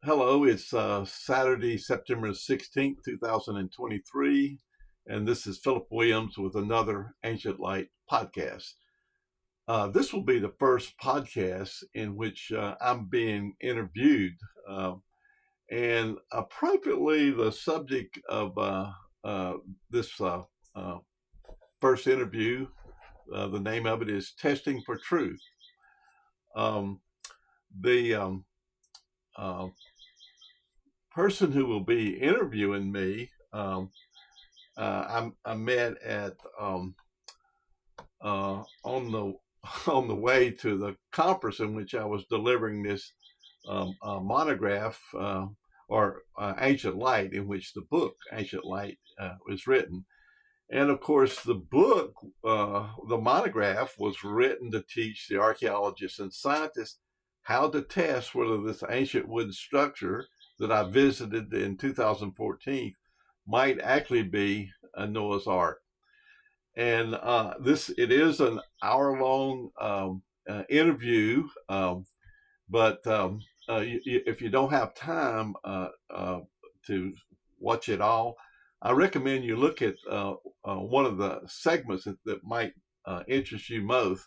Hello, it's Saturday, September 16th, 2023, and this is Philip Williams with another Ancient Light podcast. This will be the first podcast in which I'm being interviewed, and appropriately, the subject of this uh, first interview, the name of it is Testing for Truth. Um, the uh, person who will be interviewing me I met at on the on the way to the conference in which I was delivering this monograph or Ancient Light, in which the book Ancient Light was written. And of course, the book, the monograph, was written to teach the archaeologists and scientists how to test whether this ancient wooden structure that I visited in 2014 might actually be a Noah's Ark. And it is an hour long interview, but if you don't have time to watch it all, I recommend you look at one of the segments that might interest you most.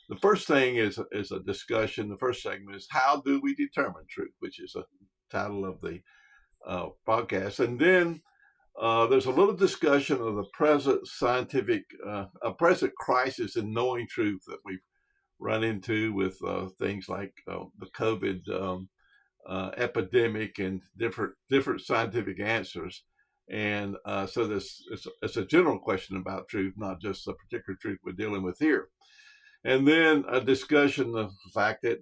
The first thing is a discussion. The first segment is how do we determine truth, which is a title of the podcast, and then there's a little discussion of the present a present crisis in knowing truth that we've run into with things like the COVID epidemic and different scientific answers. And so it's a general question about truth, not just the particular truth we're dealing with here. And then a discussion of the fact that,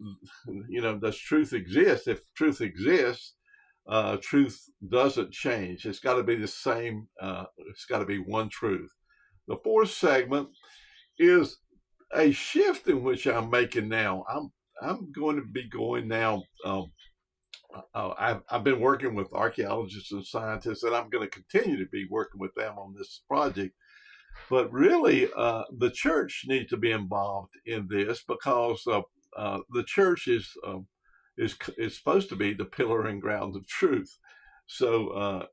does truth exist? If truth exists, truth doesn't change. It's got to be the same. It's got to be one truth. The fourth segment is a shift in which I'm making now. I'm going to be going now. I've been working with archaeologists and scientists, and I'm going to continue to be working with them on this project. But really, the church needs to be involved in this because the church is supposed to be the pillar and ground of truth. So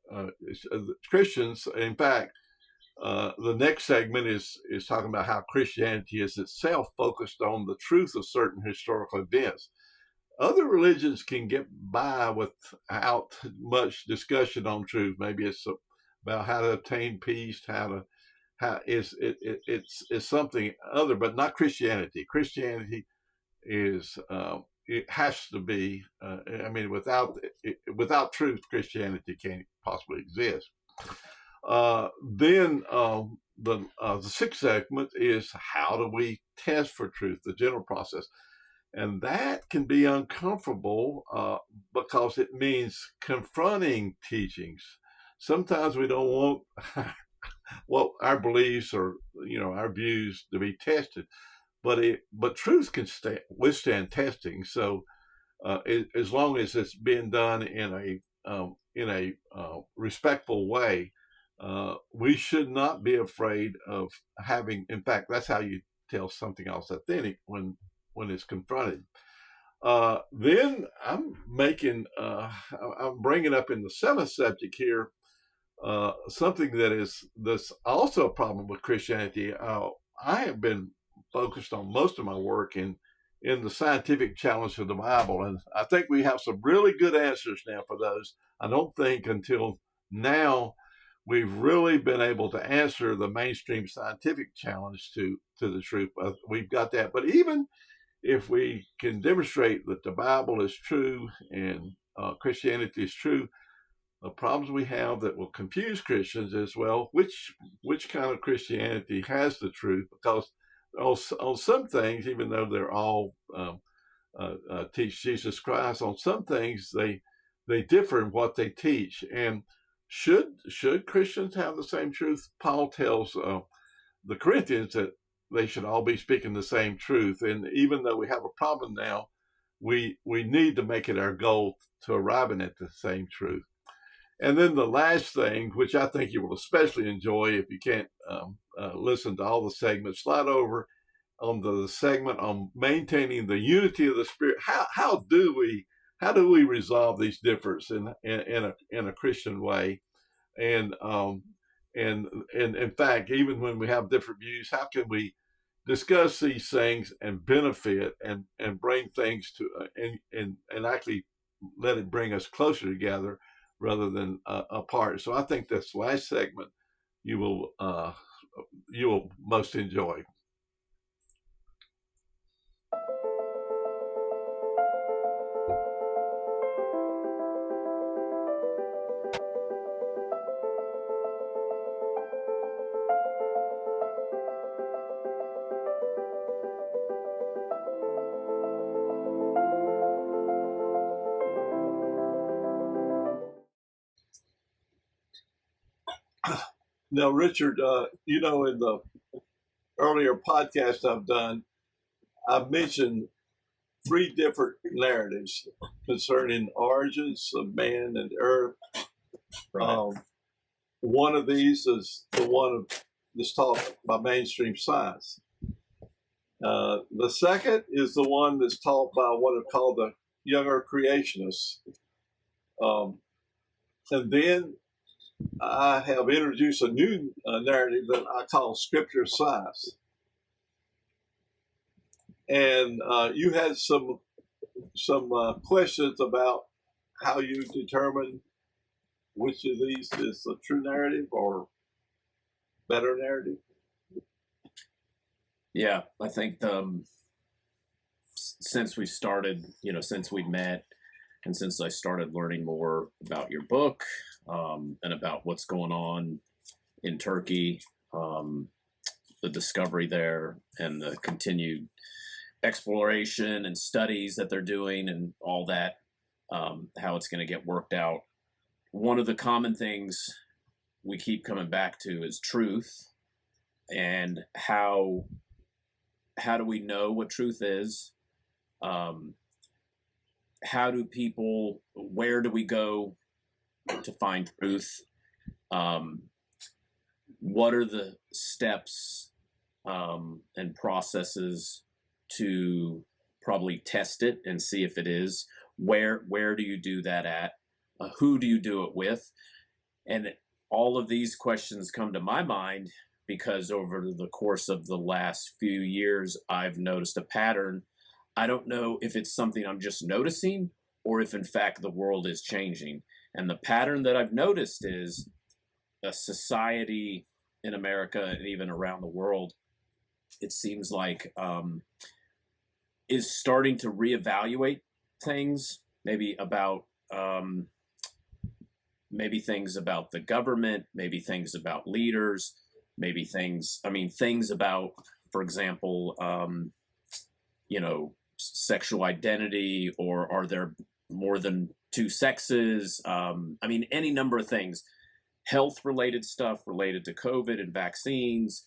Christians, in fact, the next segment is talking about how Christianity is itself focused on the truth of certain historical events. Other religions can get by without much discussion on truth. Maybe it's about how to obtain peace, it's something other, but not Christianity. Christianity is it has to be. Without truth, Christianity can't possibly exist. Then the sixth segment is how do we test for truth, the general process. And that can be uncomfortable because it means confronting teachings. Sometimes we don't want our beliefs or our views to be tested, but truth can withstand testing. So as long as it's being done in a respectful way, we should not be afraid of having. In fact, that's how you tell something else authentic when it's confronted. Then I'm bringing up in the seventh subject here something that's also a problem with Christianity. I have been focused on most of my work in the scientific challenge of the Bible, and I think we have some really good answers now for those. I don't think until now we've really been able to answer the mainstream scientific challenge to the truth. We've got that, but even if we can demonstrate that the Bible is true and Christianity is true, the problems we have that will confuse Christians is, well, which kind of Christianity has the truth? Because on some things, even though they're all teach Jesus Christ, on some things they differ in what they teach. And should Christians have the same truth? Paul tells the Corinthians that they should all be speaking the same truth. And even though we have a problem now, we need to make it our goal to arriving at the same truth. And then the last thing, which I think you will especially enjoy if you can't listen to all the segments, slide over on the segment on maintaining the unity of the Spirit. How do we how do we resolve these differences in a Christian way? And and in fact, even when we have different views, how can we discuss these things and benefit and bring things to and actually let it bring us closer together rather than apart? So I think this last segment you will most enjoy. Now, Richard, in the earlier podcast I've done, I've mentioned three different narratives concerning origins of man and earth. Right. One of these is the one that's taught by mainstream science. The second is the one that's taught by what are called the younger creationists. And then I have introduced a new narrative that I call scripture science. And you had some questions about how you determine which of these is a true narrative or better narrative. Yeah, I think since we started, since we met, and since I started learning more about your book and about what's going on in Turkey, the discovery there, and the continued exploration and studies that they're doing, and all that, how it's going to get worked out. One of the common things we keep coming back to is truth, and how do we know what truth is? How do people, where do we go to find truth? What are the steps and processes to probably test it and see if it is? Where do you do that at? Who do you do it with? And all of these questions come to my mind because over the course of the last few years, I've noticed a pattern. I don't know if it's something I'm just noticing or if in fact the world is changing. And the pattern that I've noticed is a society in America and even around the world, it seems like is starting to reevaluate things, maybe about maybe things about the government, maybe things about leaders, maybe things about, for example, sexual identity, or are there more than two sexes? Any number of things, health related stuff related to COVID and vaccines,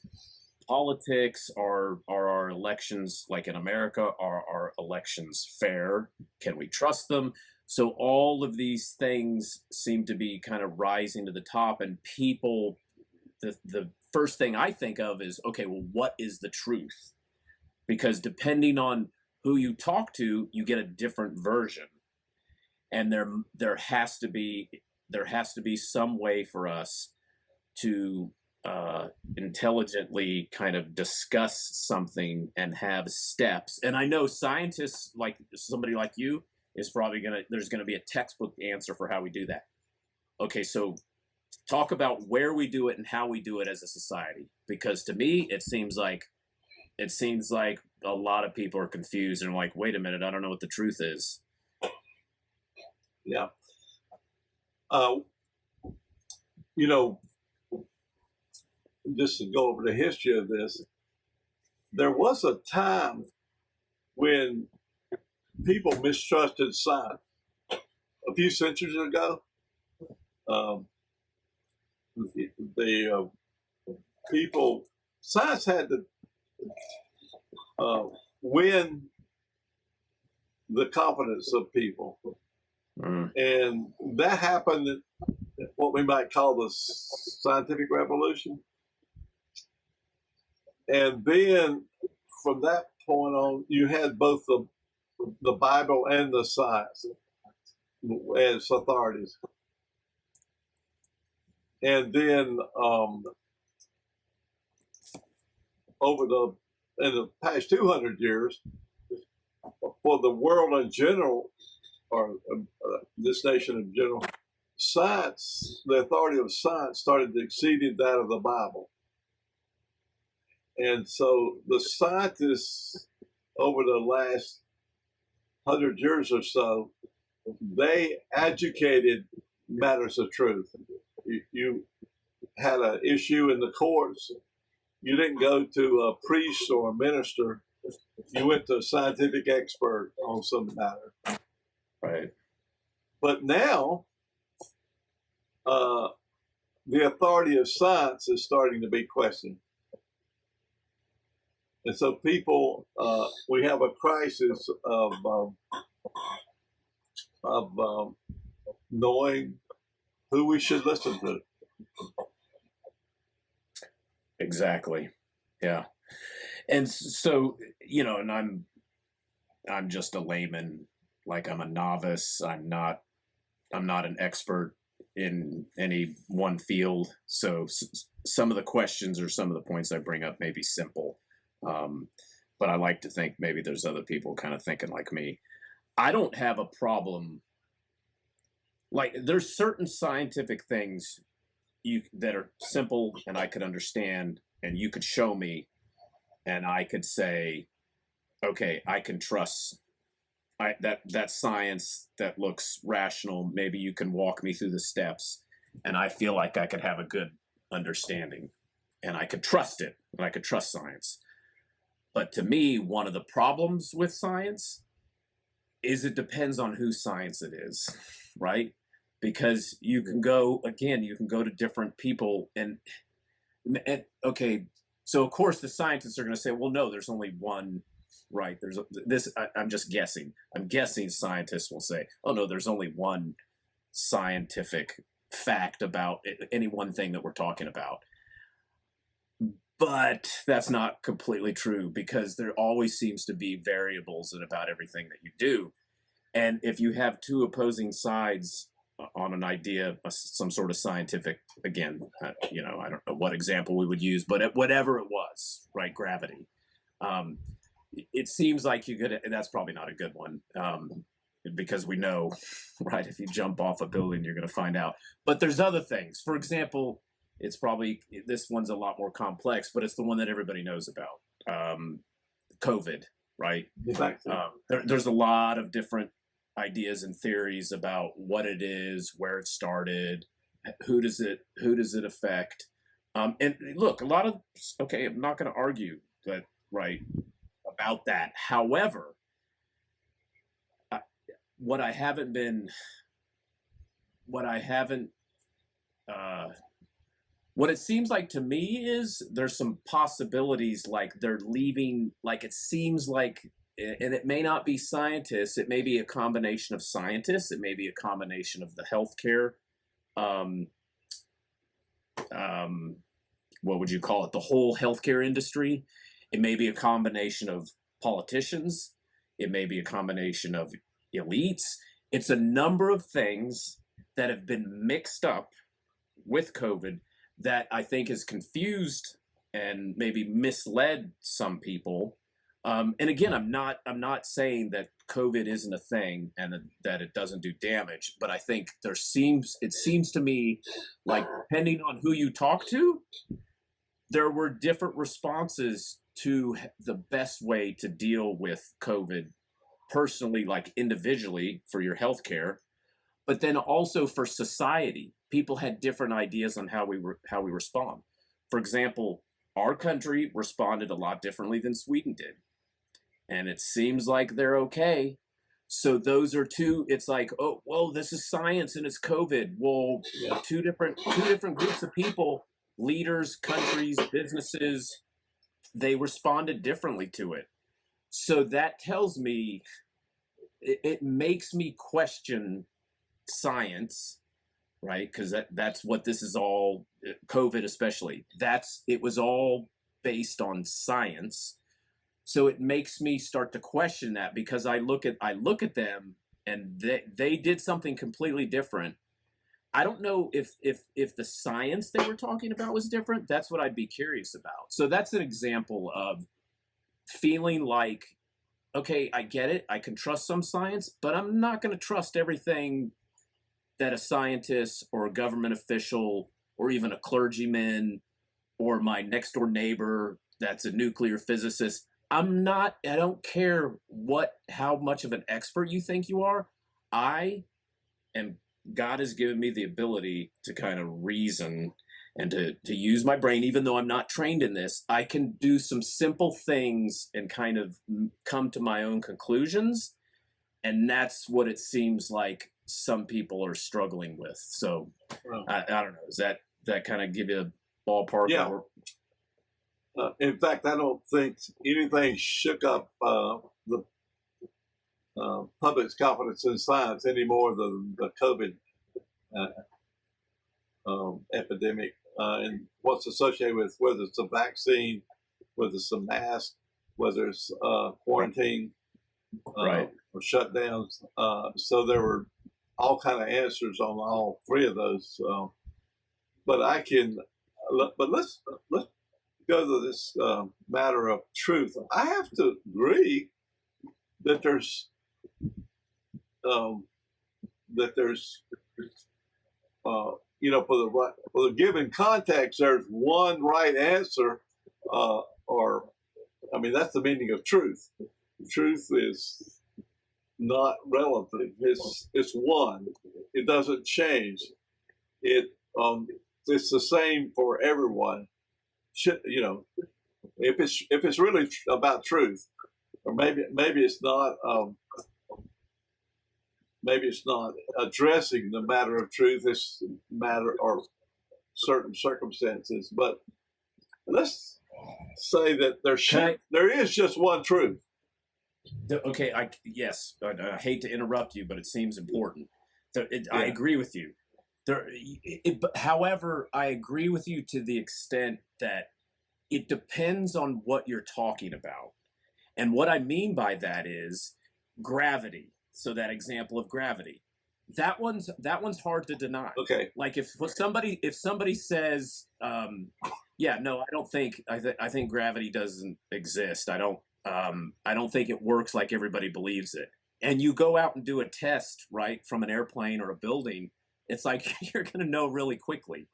politics. Are our elections, like in America, are our elections fair? Can we trust them? So all of these things seem to be kind of rising to the top, and people, the first thing I think of is, okay, well, what is the truth? Because depending on who you talk to, you get a different version. And there has to be some way for us to intelligently kind of discuss something and have steps. And I know scientists, like somebody like you, is probably there's gonna be a textbook answer for how we do that. Okay, so talk about where we do it and how we do it as a society, because to me it seems like a lot of people are confused and like, wait a minute, I don't know what the truth is. Yeah. Just to go over the history of this, there was a time when people mistrusted science. A few centuries ago, the science had to win the confidence of people. And that happened at what we might call the scientific revolution. And then from that point on, you had both the Bible and the science. as authorities. And then in the past 200 years, for the world in general, or this nation in general, science, the authority of science started to exceed that of the Bible. And so the scientists over the last 100 years or so, they educated matters of truth. You had an issue in the courts, you didn't go to a priest or a minister, you went to a scientific expert on some matter. Right. But now, the authority of science is starting to be questioned. And so we have a crisis of knowing who we should listen to. Exactly. Yeah. And so, and I'm just a layman, like I'm a novice. I'm not an expert in any one field. So some of the questions or some of the points I bring up may be simple. But I like to think maybe there's other people kind of thinking like me. I don't have a problem. Like there's certain scientific things that are simple and I could understand and you could show me and I could say, okay, I can trust that science that looks rational. Maybe you can walk me through the steps and I feel like I could have a good understanding and I could trust it and I could trust science. But to me, one of the problems with science is it depends on whose science it is, right? Because you can go to different people and okay, so of course the scientists are going to say, well, no, there's only one, right? I'm just guessing. I'm guessing scientists will say, oh no, there's only one scientific fact about any one thing that we're talking about. But that's not completely true because there always seems to be variables in about everything that you do. And if you have two opposing sides on an idea, some sort of scientific, again, I don't know what example we would use, but whatever it was, right? Gravity. It seems like that's probably not a good one because we know, right? If you jump off a building, you're going to find out. But there's other things. For example, this one's a lot more complex, but it's the one that everybody knows about. COVID, right? There's a lot of different ideas and theories about what it is, where it started, who does it affect. And look, I'm not going to argue that, right, about that. However, what it seems like to me is there's some possibilities like they're leaving, like it seems like, and it may not be scientists, it may be a combination of scientists, it may be a combination of the healthcare, what would you call it, the whole healthcare industry. It may be a combination of politicians, it may be a combination of elites. It's a number of things that have been mixed up with COVID that I think has confused and maybe misled some people. And again, I'm not saying that COVID isn't a thing and that it doesn't do damage, but I think it seems to me like depending on who you talk to, there were different responses to the best way to deal with COVID personally, like individually for your healthcare, but then also for society. People had different ideas on how we respond. For example, our country responded a lot differently than Sweden did. And it seems like they're okay. So those are two, it's like, oh, well, this is science and it's COVID. Well, two different groups of people, leaders, countries, businesses, they responded differently to it. So that tells me, it makes me question science, right? Because that's what this is all, COVID especially. It was all based on science. So it makes me start to question that because I look at them and they did something completely different. I don't know if the science they were talking about was different. That's what I'd be curious about. So that's an example of feeling like, okay, I get it. I can trust some science, but I'm not going to trust everything that a scientist or a government official or even a clergyman or my next door neighbor that's a nuclear physicist. I don't care how much of an expert you think you are. I am, God has given me the ability to kind of reason and to use my brain, even though I'm not trained in this. I can do some simple things and kind of come to my own conclusions. And that's what it seems like some people are struggling with. So I don't know. Does that kind of give you a ballpark? Yeah. In fact, I don't think anything shook up the public's confidence in science any more than the COVID epidemic and what's associated with, whether it's a vaccine, whether it's a mask, whether it's quarantine Right. or shutdowns. So there were all kind of answers on all three of those. But let's go to this matter of truth. I have to agree that there's for the given context, there's one right answer, or I mean that's the meaning of truth. Truth is not relative. It's one. It doesn't change. It's the same for everyone. If it's really about truth, or maybe it's not. Maybe it's not addressing the matter of truth. It's matter or certain circumstances. But let's say that there is just one truth. Okay, I hate to interrupt you, but it seems important. I agree with you. However, I agree with you to the extent that it depends on what you're talking about. And what I mean by that is gravity. So that example of gravity, that one's hard to deny. Okay. Like if somebody says, yeah, no, I don't think I think gravity doesn't exist. I don't think it works like everybody believes it. And you go out and do a test, right, from an airplane or a building, it's like you're going to know really quickly.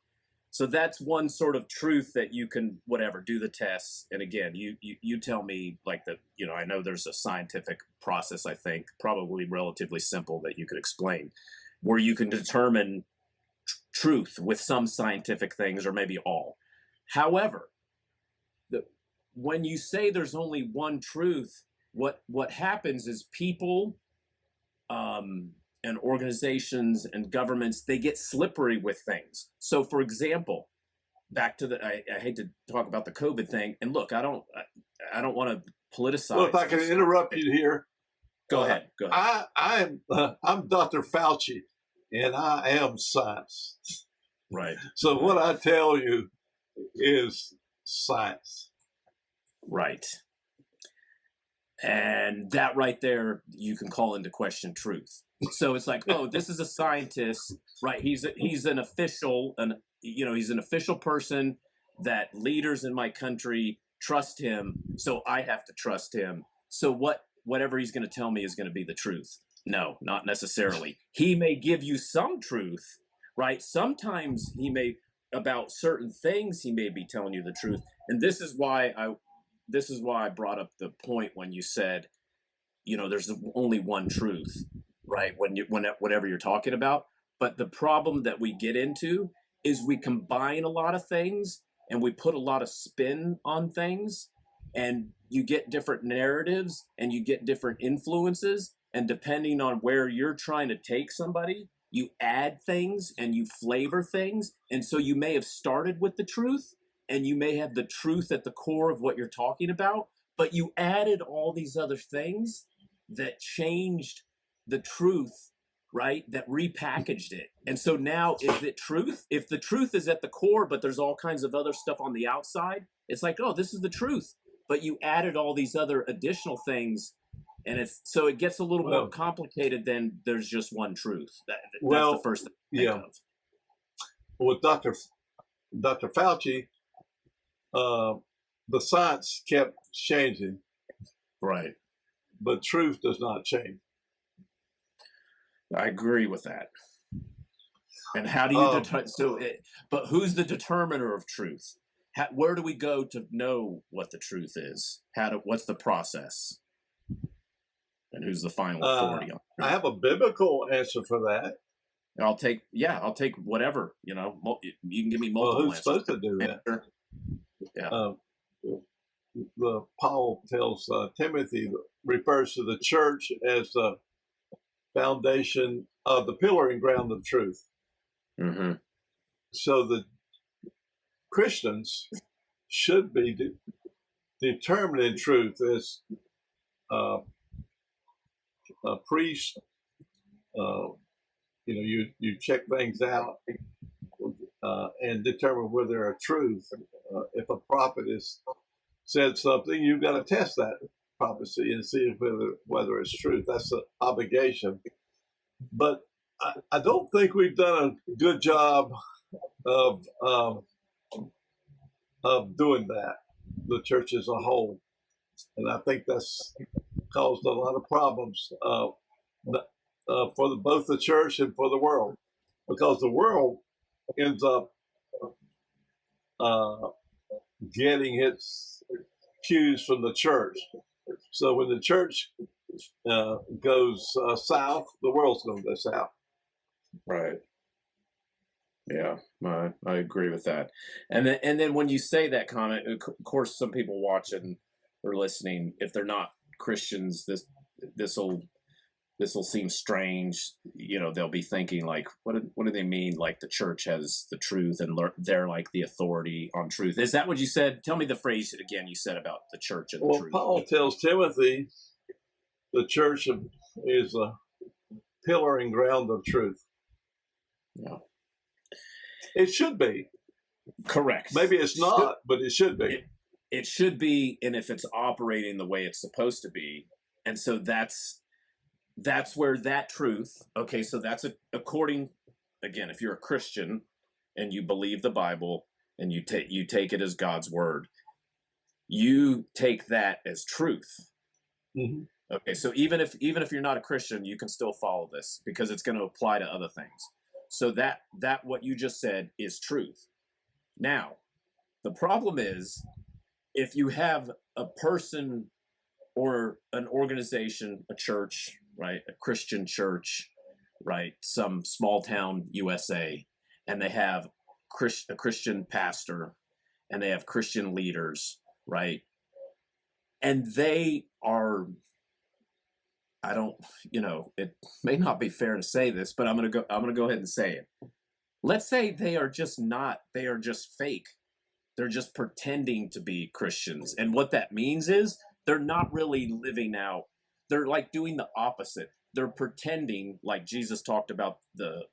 So that's one sort of truth that you can do the tests. And again, you tell me like I know there's a scientific process, I think probably relatively simple that you could explain where you can determine truth with some scientific things or maybe all. However, when you say there's only one truth, what happens is people and organizations and governments, they get slippery with things. So for example, back to I hate to talk about the COVID thing. And look, I don't want to politicize. Well, if I can interrupt you here. Go ahead. I'm Dr. Fauci and I am science. Right. So what I tell you is science. Right. And that right there, you can call into question truth. So it's like, oh, this is a scientist, right? He's an official, he's an official person that leaders in my country trust him. So I have to trust him. So whatever he's going to tell me is going to be the truth. No, not necessarily. He may give you some truth, right? Sometimes about certain things, he may be telling you the truth. And this is why I brought up the point when you said, there's only one truth, right? Whatever you're talking about. But the problem that we get into is we combine a lot of things and we put a lot of spin on things, and you get different narratives and you get different influences. And depending on where you're trying to take somebody, you add things and you flavor things. And so you may have started with the truth, and you may have the truth at the core of what you're talking about, but you added all these other things that changed the truth, right? That repackaged it. And so now, is it truth? If the truth is at the core, but there's all kinds of other stuff on the outside, it's like, oh, this is the truth. But you added all these other additional things And so it gets a little more Well, complicated than there's just one truth. That's the well, first thing I think yeah. of. With Dr. Fauci, uh, the science kept changing, Right. but truth does not change. I agree with that. And how do you Um, determine? But who's the determiner of truth? Where do we go to know what the truth is? What's the process? And who's the final uh, authority on I truth? have a biblical answer for that. I'll take whatever, you can give me Well, multiple who's answers. supposed to do that? Answer. Yeah. Uh, the Paul tells Timothy, refers to the church as the foundation of the pillar and ground of truth. Mm-hmm. So the Christians should be determining truth as uh, a priest. Uh, you check things out and determine whether they're a truth. If a prophet has said something, you've got to test that prophecy and see whether it's truth. That's an obligation. But I don't think we've done a good job of doing that, the church as a whole, and I think that's caused a lot of problems for both the church and for the world, because the world ends up uh, getting its cues from the church. So when the church goes south, the world's going to go south. Right. Yeah, I agree with that. And then when you say that comment, of course, some people watching or listening, if they're not Christians, this will this will seem strange. They'll be thinking like, what do they mean? Like the church has the truth and they're like the authority on truth. Is that what you said? Tell me the phrase again you said about the church and the Well, truth. Paul tells Timothy the church is a pillar and ground of truth. Yeah. It should be. Correct. Maybe it's not, but it should be. It should be, and if it's operating the way it's supposed to be, and so that's where that truth. Okay, so that's according, again, if you're a Christian and you believe the Bible and you take it as God's word, you take that as truth. Mm-hmm. Okay, so even if you're not a Christian, you can still follow this because it's going to apply to other things. So that what you just said is truth. Now, the problem is if you have a person or an organization, a church, right, a Christian church, right, some small town USA, and they have a Christian pastor and they have Christian leaders, right, and they are, I don't, it may not be fair to say this, but I'm gonna go ahead and say it. Let's say they are just not, they are just fake. They're just pretending to be Christians. And what that means is they're not really living out. They're like doing the opposite. They're pretending, like Jesus talked about the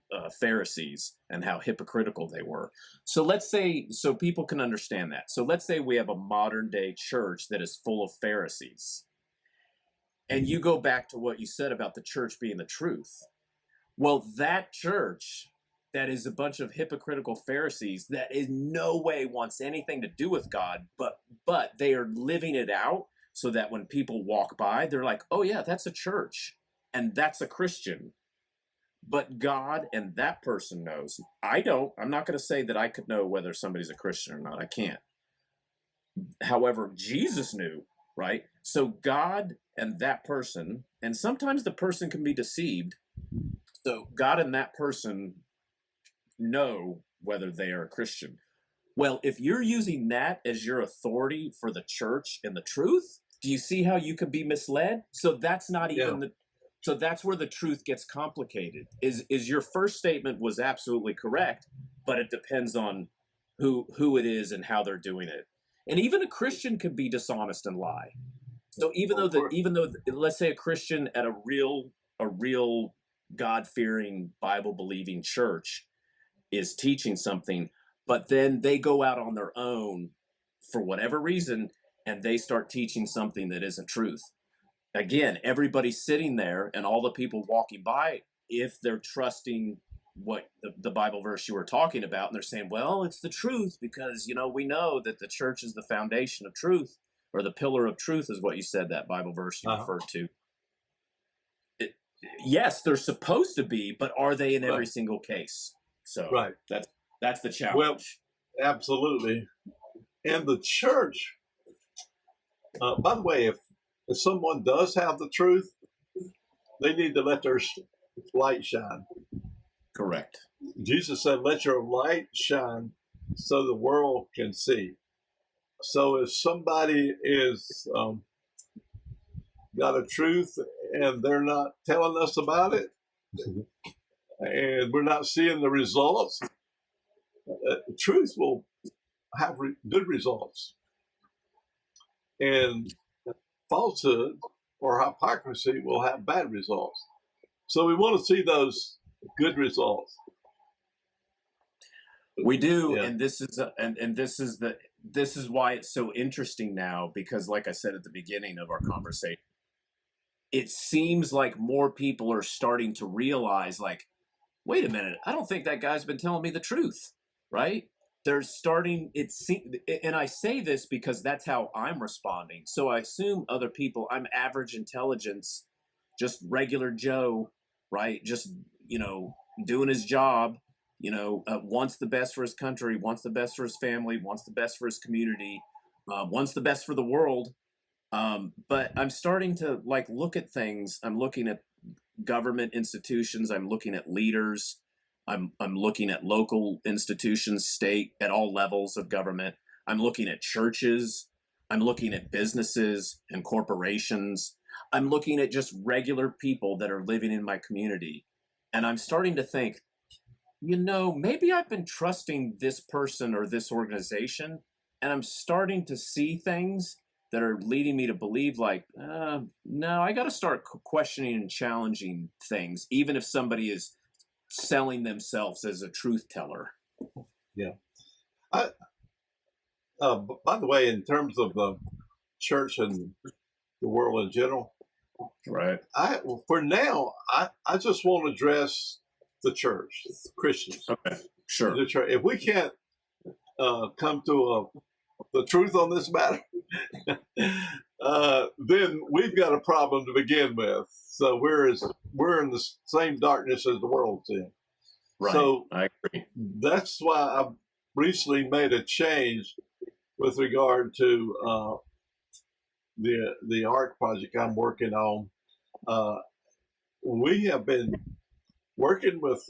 Pharisees and how hypocritical they were. So let's say, so people can understand that. So let's say we have a modern day church that is full of Pharisees. And you go back to what you said about the church being the truth. Well, that church that is a bunch of hypocritical Pharisees that in no way wants anything to do with God, but they are living it out so that when people walk by, they're like, "Oh yeah, that's a church and that's a Christian." But God and that person knows. I don't. I'm not going to say that I could know whether somebody's a Christian or not. I can't. However, Jesus knew, right? So God and that person, and sometimes the person can be deceived. So God and that person know whether they are a Christian. Well, if you're using that as your authority for the church and the truth, do you see how you could be misled? So that's not even Yeah. so that's where the truth gets complicated. Is your first statement was absolutely correct, but it depends on who it is and how they're doing it. And even a Christian could be dishonest and lie. So even though let's say a Christian at a real God-fearing Bible believing church is teaching something, but then they go out on their own for whatever reason and they start teaching something that isn't truth. again, everybody's sitting there and all the people walking by, if they're trusting what the Bible verse you were talking about, and they're saying, well, it's the truth because, we know that the church is the foundation of truth, or the pillar of truth is what you said, that Bible verse you referred to. Yes, they're supposed to be, but are they in every single case? So Right. that's the challenge. Well, absolutely. And the church, by the way, if someone does have the truth, they need to let their light shine. Correct. Jesus said, let your light shine so the world can see. So if somebody is got a truth and they're not telling us about it, and we're not seeing the results, truth will have good results. And falsehood or hypocrisy will have bad results. So we want to see those good results. We do, yeah. And this is why it's so interesting now, because like I said at the beginning of our conversation, it seems like more people are starting to realize, like, wait a minute, I don't think that guy's been telling me the truth, right? They're starting, and I say this because that's how I'm responding. So I assume other people, I'm average intelligence, just regular Joe, right? Just, doing his job, wants the best for his country, wants the best for his family, wants the best for his community, wants the best for the world. But I'm starting to look at things. I'm looking at government institutions. I'm looking at leaders. I'm looking at local institutions, state, at all levels of government. I'm looking at churches. I'm looking at businesses and corporations. I'm looking at just regular people that are living in my community. And I'm starting to think, maybe I've been trusting this person or this organization, and I'm starting to see things that are leading me to believe no, I got to start questioning and challenging things, even if somebody is selling themselves as a truth teller. Yeah. By the way, in terms of the church and the world in general, right? For now, I just want to address the church, Christians. Okay, sure. The church. If we can't come to the truth on this matter, then we've got a problem to begin with. So we're in the same darkness as the world's in. Right. So I agree. That's why I've recently made a change with regard to the art project I'm working on. We have been working with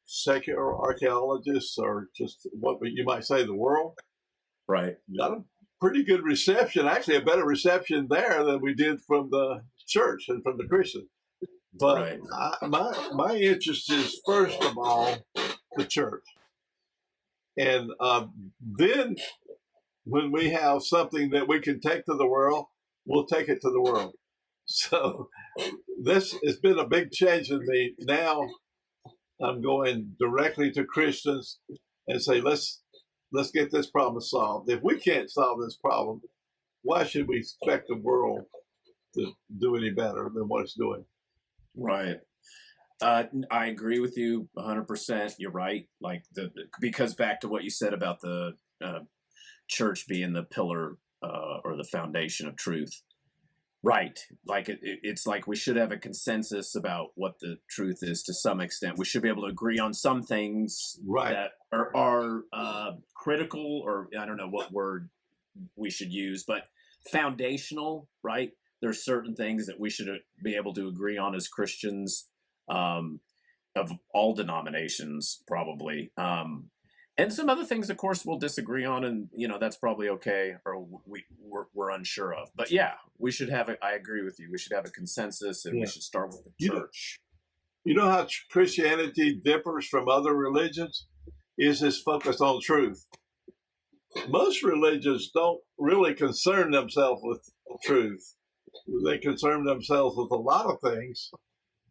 secular archaeologists, or just what you might say the world. Right. Got a pretty good reception, actually a better reception there than we did from the church and from the Christians. But right. My interest is, first of all, the church. And then when we have something that we can take to the world, we'll take it to the world. So this has been a big change in me. Now I'm going directly to Christians and say, let's get this problem solved. If we can't solve this problem, why should we expect the world to do any better than what it's doing? Right. I agree with you 100%. You're right. Because back to what you said about the church being the pillar or the foundation of truth. Right. It's like we should have a consensus about what the truth is to some extent. We should be able to agree on some things that are critical, or I don't know what word we should use, but foundational, right? There's certain things that we should be able to agree on as Christians, of all denominations, probably. And some other things, of course, we'll disagree on, and that's probably okay, or we're unsure of. But yeah, we should have I agree with you. We should have a consensus, and we should start with the church. You know how Christianity differs from other religions? Is its focus on truth. Most religions don't really concern themselves with truth. They concern themselves with a lot of things,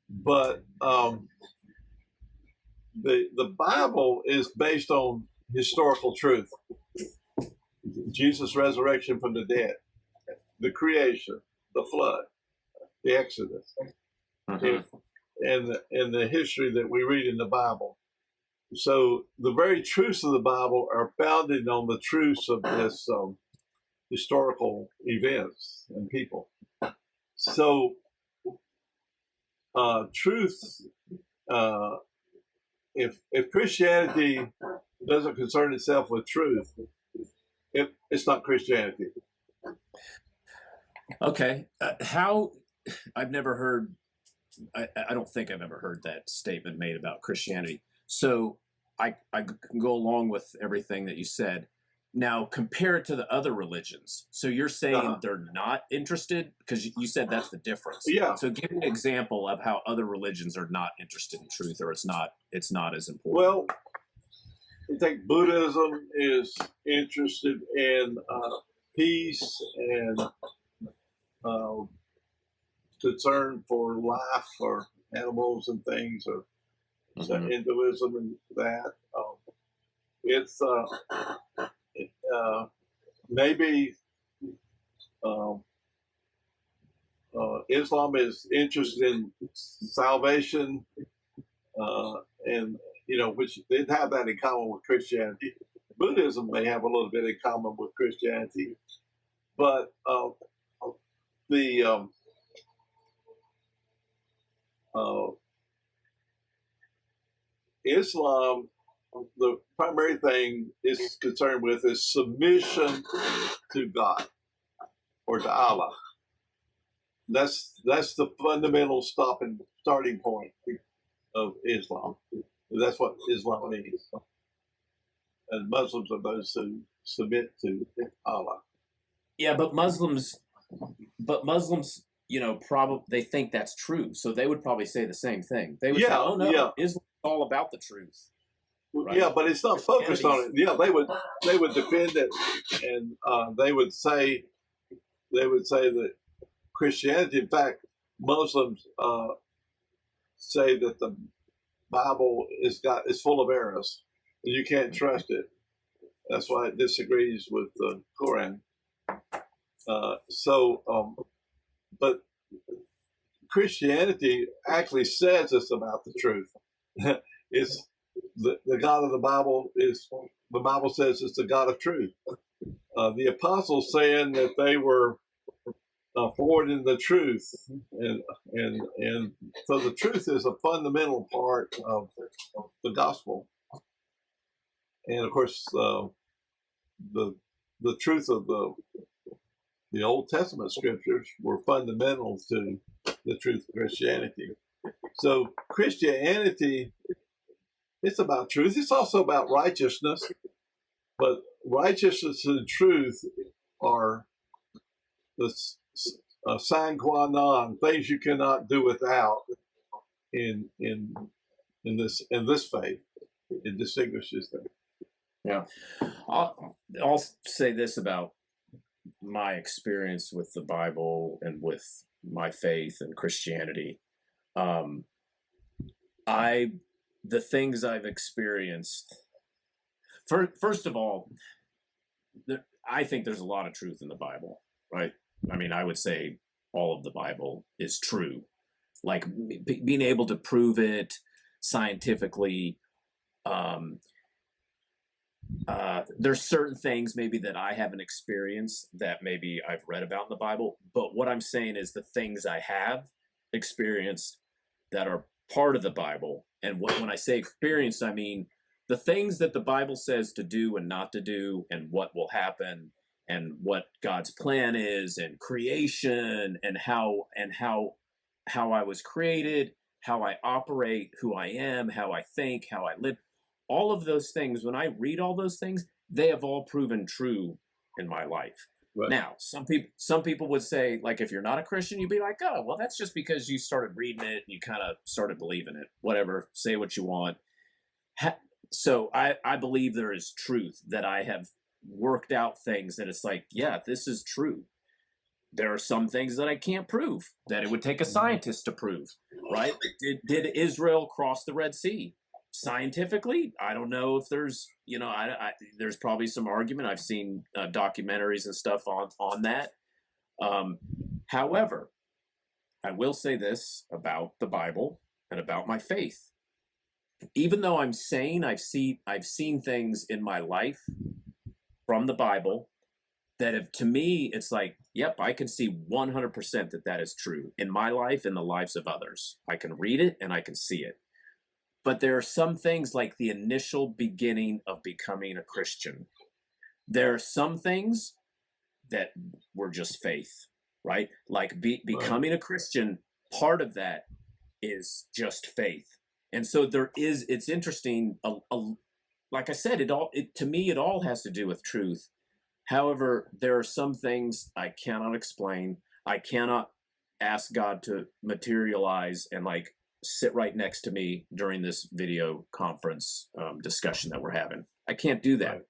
but the Bible is based on historical truth. Jesus' resurrection from the dead, the creation, the flood. the Exodus, Uh-huh. if in the history that we read in the Bible. So the very truths of the Bible are founded on the truths of this historical events and people. So truth, uh, if Christianity doesn't concern itself with truth, it's not Christianity. Okay. How I've never heard. I don't think I've ever heard that statement made about Christianity. So I can go along with everything that you said. Now compare it to the other religions. So you're saying Uh, they're not interested because you said that's the difference. yeah. So give me an example of how other religions are not interested in truth, or it's not as important. Well, I think Buddhism is interested in peace and uh, concern for life, or animals and things, or Hinduism and that. It's maybe um, Islam is interested in salvation, and which they have that in common with Christianity. Buddhism may have a little bit in common with Christianity, but the uh, Islam, the primary thing it's concerned with is submission to God or to Allah. That's the fundamental starting point of Islam. That's what Islam means. And Muslims are those who submit to Allah. Yeah, but Muslims, probably they think that's true, so they would probably say the same thing. They would say, Yeah, "Oh no, yeah, Islam's all about the truth, yeah, right?" but it's not focused on Christianity's it. Yeah, they would defend it, and they would say that Christianity, in fact, Muslims say that the Bible is full of errors, and you can't trust it. That's why it disagrees with the Quran. But Christianity actually says it's about the truth. It's the God of the Bible is the Bible says it's the God of truth. The apostles saying that they were forwarding the truth, and so the truth is a fundamental part of the gospel, and of course the the truth of the Old Testament scriptures were fundamental to the truth of Christianity. So Christianity, it's about truth. It's also about righteousness, but righteousness and truth are the sine qua non, things you cannot do without in this faith. It distinguishes them. Yeah. I'll say this about my experience with the Bible and with my faith and Christianity. Um, I the things I've experienced. First of all, I think there's a lot of truth in the Bible, right? I mean, I would say all of the Bible is true. Like being able to prove it scientifically. Um, there's certain things maybe that I haven't experienced that maybe I've read about in the Bible, but what I'm saying is the things I have experienced that are part of the Bible. And when I say experienced, I mean the things that the Bible says to do and not to do, and what will happen, and what God's plan is, and creation, and how I was created, how I operate, who I am, how I think, how I live. All of those things, when I read all those things, they have all proven true in my life. Right. Now, some people would say, like, if you're not a Christian, you'd be like, oh, well, that's just because you started reading it and you kind of started believing it. Whatever, say what you want. So I believe there is truth, that I have worked out things that it's like, yeah, this is true. There are some things that I can't prove, that it would take a scientist to prove, right? Did Israel cross the Red Sea? Scientifically, I don't know if there's, there's probably some argument. I've seen documentaries and stuff on that. However, I will say this about the Bible and about my faith. Even though I'm sane, I've seen things in my life from the Bible that have, to me, it's like, yep, I can see 100% that that is true in my life and the lives of others. I can read it and I can see it. But there are some things like the initial beginning of becoming a Christian. There are some things that were just faith, right? Like becoming a Christian, part of that is just faith. And so it's interesting. Like I said, to me, it all has to do with truth. However, there are some things I cannot explain. I cannot ask God to materialize and like sit right next to me during this video conference discussion that we're having. I can't do that. Right.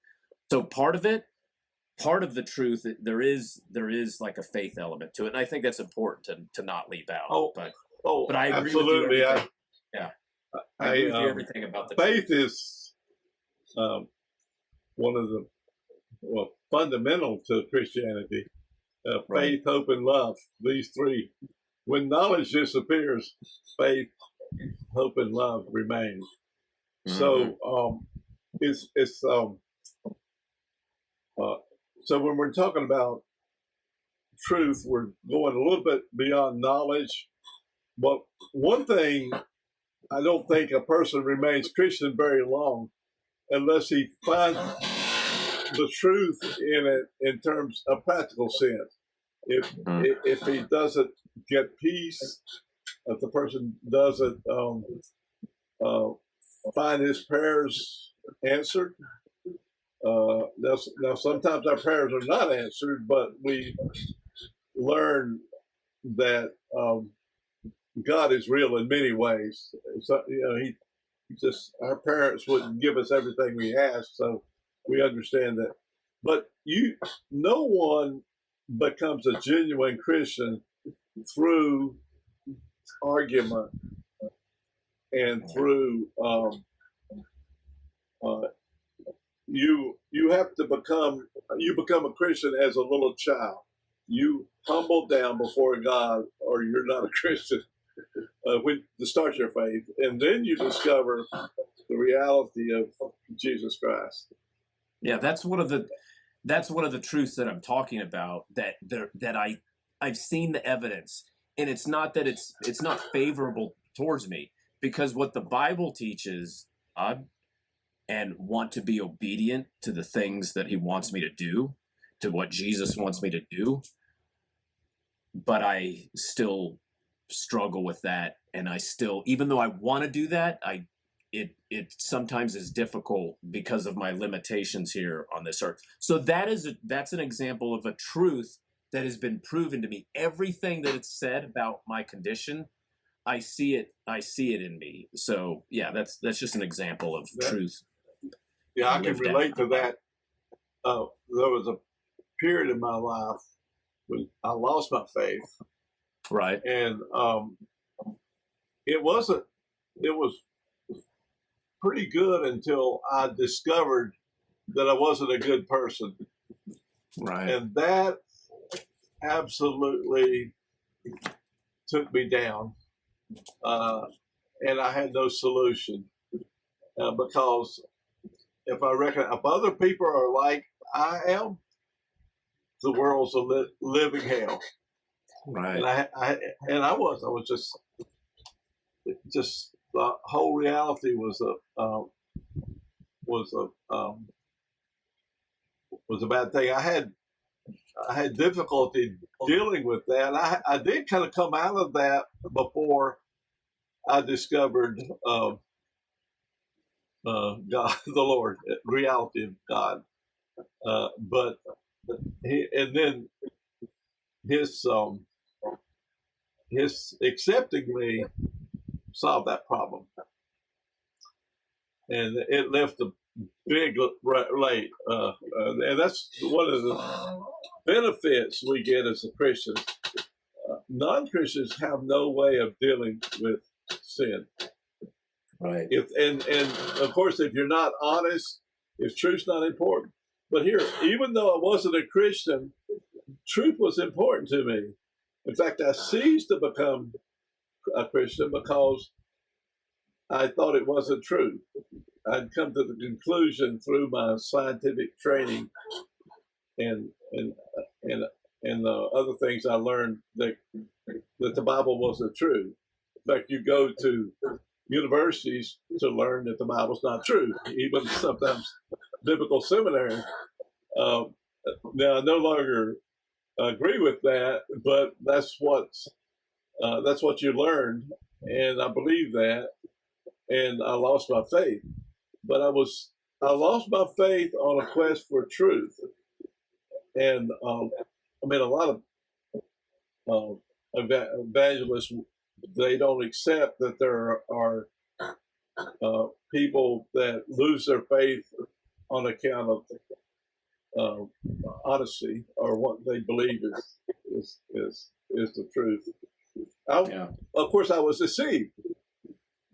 So part of the truth, there is like a faith element to it, and I think that's important to not leave out. Oh, but I agree absolutely. with you everything. I agree with you everything about the faith truth. is one of the fundamental to Christianity. Right. Faith, hope, and love. These three. When knowledge disappears, faith, hope, and love remain. Mm-hmm. So it's so when we're talking about truth, we're going a little bit beyond knowledge. But one thing, I don't think a person remains Christian very long unless he finds the truth in it in terms of practical sense. If he doesn't get peace, if the person doesn't find his prayers answered, now sometimes our prayers are not answered, but we learn that God is real in many ways. So, he just, our parents wouldn't give us everything we asked, so we understand that. But no one becomes a genuine Christian through argument and through you have to become a Christian as a little child. You humble down before God, or you're not a Christian. To start your faith, and then you discover the reality of Jesus Christ. Yeah, that's one of the truths that I'm talking about. I've seen the evidence, and it's not that it's not favorable towards me, because what the Bible teaches, and want to be obedient to the things that He wants me to do, to what Jesus wants me to do, but I still struggle with that, and I still, even though I want to do that, it sometimes is difficult because of my limitations here on this earth. So that's an example of a truth that has been proven to me. Everything that it's said about my condition, I see it in me. So yeah, that's just an example of truth. Yeah, I can relate to that. There was a period in my life when I lost my faith. Right. And it was pretty good until I discovered that I wasn't a good person. Right. And that absolutely took me down. And I had no solution because if other people are like I am, the world's a living hell. Right. And I was just the whole reality was a bad thing. I had difficulty dealing with that. I did kind of come out of that before I discovered God, the Lord, reality of God. But then his accepting me solved that problem, and it left a big late. And that's one of the benefits we get as a Christian. Non-Christians have no way of dealing with sin. Right. And of course, if you're not honest, if truth's not important. But here, even though I wasn't a Christian, truth was important to me. In fact, I ceased to become a Christian because I thought it wasn't true. I'd come to the conclusion through my scientific training and and and other things I learned that the Bible wasn't true. In fact, you go to universities to learn that the Bible's not true, even sometimes biblical seminary. Um, Now, I no longer agree with that, but that's what you learned, and I believe that. And I lost my faith, but I lost my faith on a quest for truth. And I mean, a lot of evangelists, they don't accept that there are people that lose their faith on account of honesty or what they believe is the truth. Yeah. Of course, I was deceived,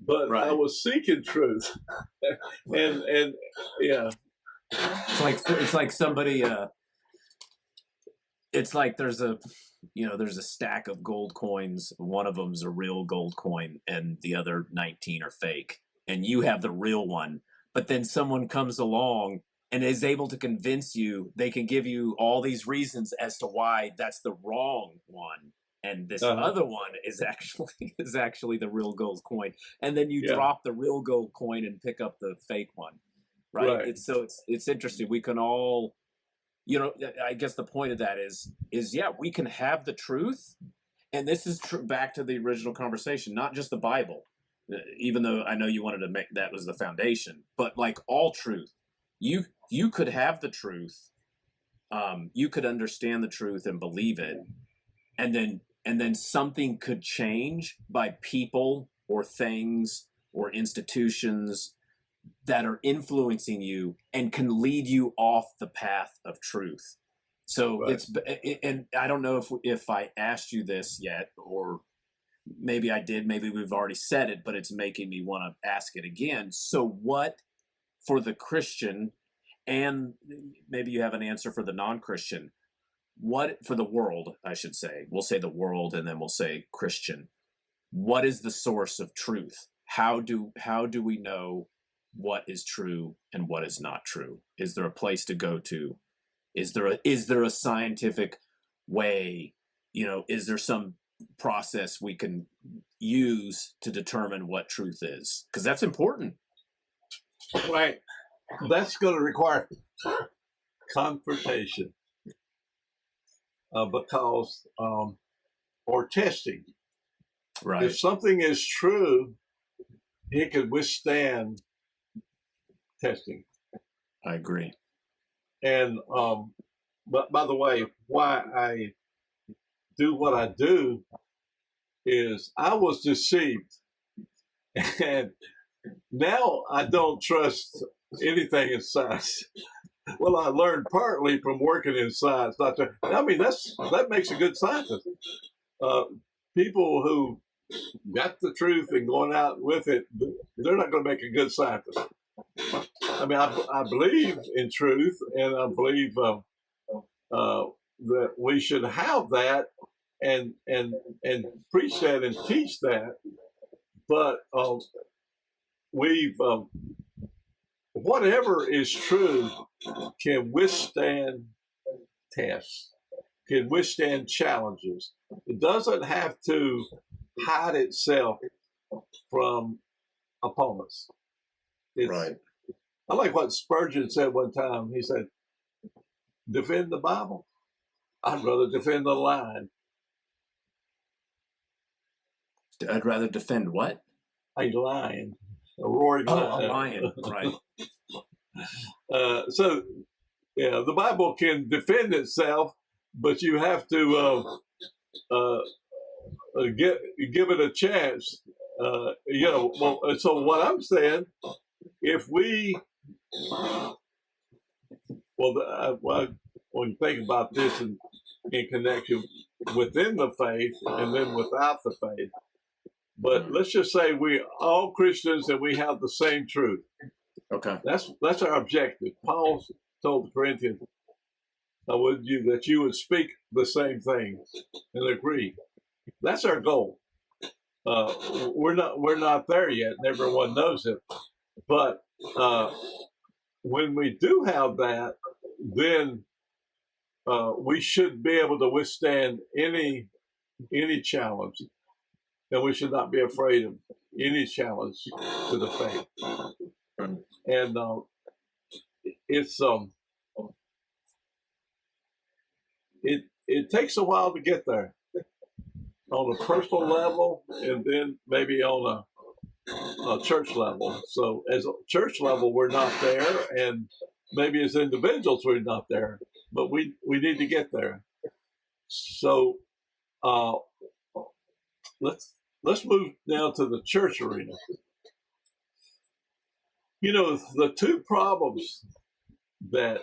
but Right. I was seeking truth, and yeah, It's like somebody. It's like there's a stack of gold coins. One of them's a real gold coin, and the other 19 are fake. And you have the real one, but then someone comes along and is able to convince you. They can give you all these reasons as to why that's the wrong one, and this other one is actually the real gold coin. And then you yeah, drop the real gold coin and pick up the fake one, right? right, It's interesting. We can all, I guess the point of that is yeah, we can have the truth, and this is true back to the original conversation, not just the Bible, even though I know you wanted to make that was the foundation, but like all truth, you could have the truth, you could understand the truth and believe it, and then something could change by people or things or institutions that are influencing you and can lead you off the path of truth. So right. and I don't know if I asked you this yet, or maybe I did, maybe we've already said it, but it's making me want to ask it again. So what for the Christian, and maybe you have an answer for the non-Christian, what for the world, I should say, we'll say the world and then we'll say Christian, what is the source of truth? How do we know what is true and what is not true? Is there a place to go to? Is there a scientific way? Is there some process we can use to determine what truth is? Because that's important. Right. That's going to require confrontation because or testing. Right. If something is true, it can withstand testing. I agree. And but by the way, why I do what I do is I was deceived, and now I don't trust anything in science. Well, I learned partly from working in science. Not to, I mean, that makes a good scientist. People who got the truth and going out with it, they're not going to make a good scientist. I mean, I believe in truth, and I believe that we should have that and preach that and teach that. But we've whatever is true can withstand tests, can withstand challenges. It doesn't have to hide itself from opponents. Right. I like what Spurgeon said one time. He said, defend the Bible. I'd rather defend the lion. I'd rather defend what? A lion. A roaring lion. A lion, right. So, yeah, the Bible can defend itself, but you have to give it a chance. So what I'm saying, if we, when you think about this in connection within the faith and then without the faith, but let's just say we all Christians and we have the same truth. Okay. That's our objective. Paul told the Corinthians, that you would speak the same thing and agree. That's our goal. We're not there yet, and everyone knows it. But uh, when we do have that, then we should be able to withstand any challenge, and we should not be afraid of any challenge to the faith. And it's it takes a while to get there on a personal level, and then maybe on a church level. So as a church level, we're not there, and maybe as individuals, we're not there, but we need to get there. So uh, let's move now to the church arena. You know, the two problems that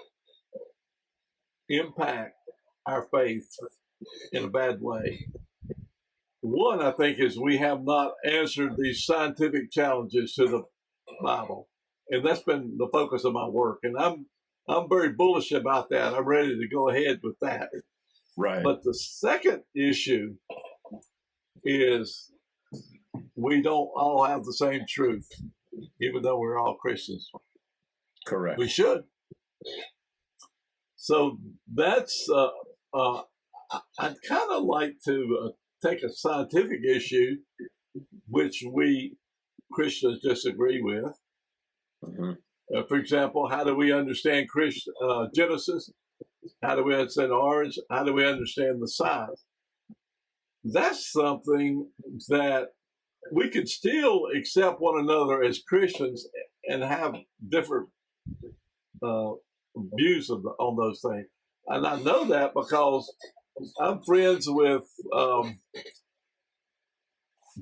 impact our faith in a bad way. One, I think, is we have not answered these scientific challenges to the Bible, and that's been the focus of my work. And I'm very bullish about that. I'm ready to go ahead with that. Right. But the second issue is we don't all have the same truth, even though we're all Christians. Correct. We should. So that's I'd kind of like to take a scientific issue, which we Christians disagree with. Mm-hmm. For example, how do we understand Genesis? How do we understand origin? How do we understand the signs? That's something that we could still accept one another as Christians and have different views on those things. And I know that because I'm friends with